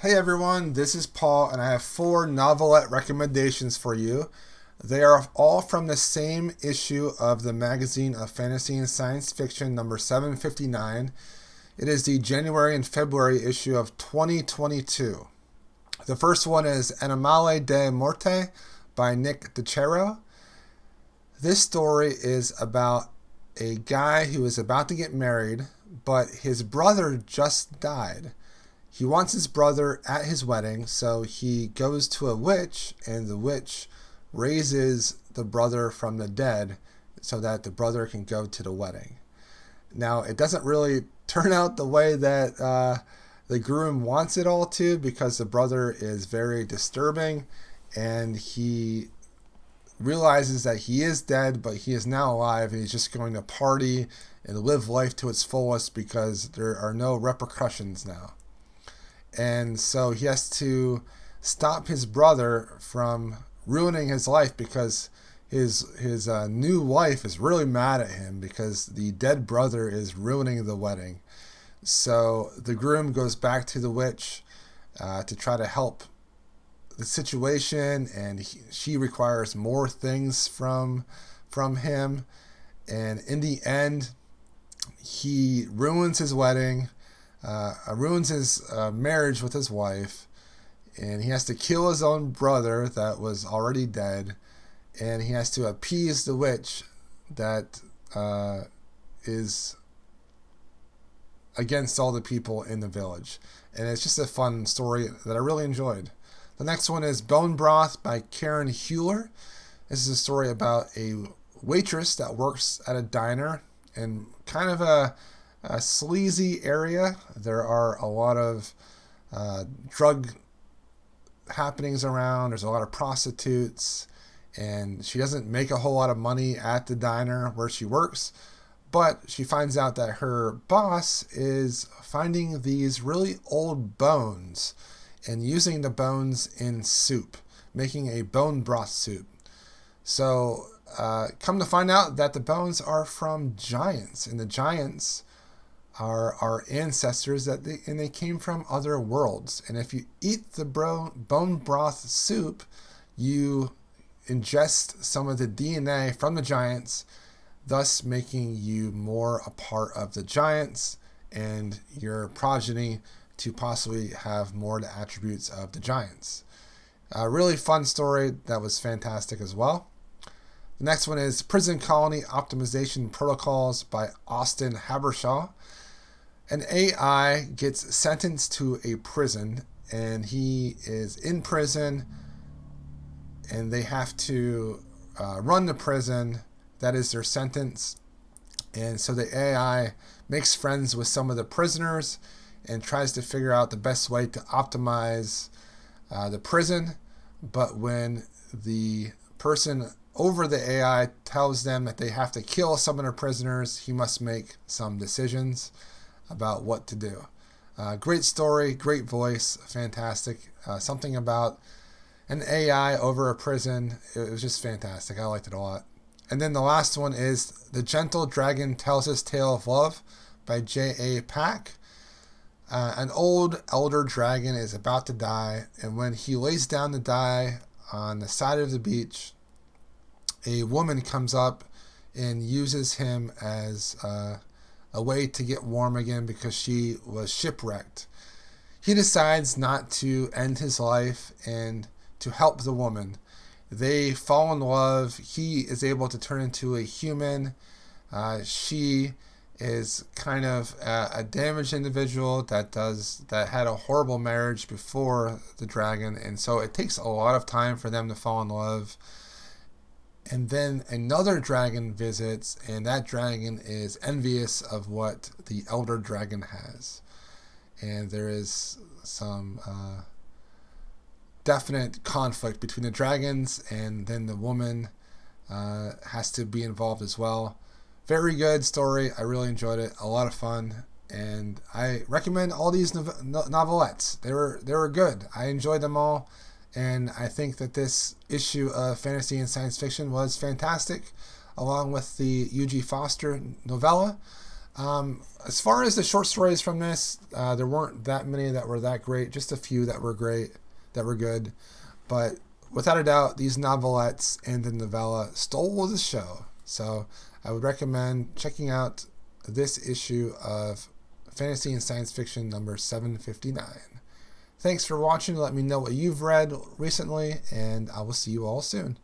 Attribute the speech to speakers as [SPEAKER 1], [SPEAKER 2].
[SPEAKER 1] Hey everyone, this is Paul, and I have 4 novelette recommendations for you. They are all from the same issue of the magazine of Fantasy and Science Fiction, number 759. It is the January and February issue of 2022. The first one is Animale de Morte by Nick DiCero. This story is about a guy who is about to get married, but his brother just died. He wants his brother at his wedding, so he goes to a witch, and the witch raises the brother from the dead so that the brother can go to the wedding. Now, it doesn't really turn out the way that the groom wants it all to, because the brother is very disturbing, and he realizes that he is dead, but he is now alive, and he's just going to party and live life to its fullest because there are no repercussions now. And so he has to stop his brother from ruining his life, because his new wife is really mad at him because the dead brother is ruining the wedding. So the groom goes back to the witch to try to help the situation, and she requires more things from him. And in the end, he ruins his wedding. Ruins his marriage with his wife, and he has to kill his own brother that was already dead, and he has to appease the witch that is against all the people in the village. And it's just a fun story that I really enjoyed. The next one is Bone Broth by Karen Hewler. This is a story about a waitress that works at a diner in kind of a sleazy area. There are a lot of drug happenings around. There's a lot of prostitutes, and she doesn't make a whole lot of money at the diner where she works, but she finds out that her boss is finding these really old bones and using the bones in soup, making a bone broth soup. So come to find out that the bones are from giants, and the giants are our ancestors, and they came from other worlds. And if you eat the bone broth soup, you ingest some of the DNA from the giants, thus making you more a part of the giants and your progeny to possibly have more of the attributes of the giants. A really fun story that was fantastic as well. The next one is Prison Colony Optimization Protocols by Austin Habershaw. An AI gets sentenced to a prison, and he is in prison, and they have to run the prison. That is their sentence. And so the AI makes friends with some of the prisoners and tries to figure out the best way to optimize the prison. But when the person over the AI tells them that they have to kill some of the prisoners, he must make some decisions about what to do. Great story, great voice, fantastic. Something about an AI over a prison. It was just fantastic. I liked it a lot. And then the last one is The Gentle Dragon Tells His Tale of Love by J.A. Pack. An old elder dragon is about to die, and when he lays down to die on the side of the beach, a woman comes up and uses him as a way to get warm again because she was shipwrecked. He decides not to end his life and to help the woman. They fall in love. He is able to turn into a human. She is kind of a damaged individual that had a horrible marriage before the dragon, and so it takes a lot of time for them to fall in love. And then another dragon visits, and that dragon is envious of what the elder dragon has. And there is some definite conflict between the dragons, and then the woman has to be involved as well. Very good story. I really enjoyed it. A lot of fun. And I recommend all these novelettes. They were good. I enjoyed them all. And I think that this issue of Fantasy and Science Fiction was fantastic, along with the U.G. Foster novella. As far as the short stories from this, there weren't that many that were that great. Just a few that were great, that were good. But without a doubt, these novelettes and the novella stole the show. So I would recommend checking out this issue of Fantasy and Science Fiction number 759. Thanks for watching. Let me know what you've read recently, and I will see you all soon.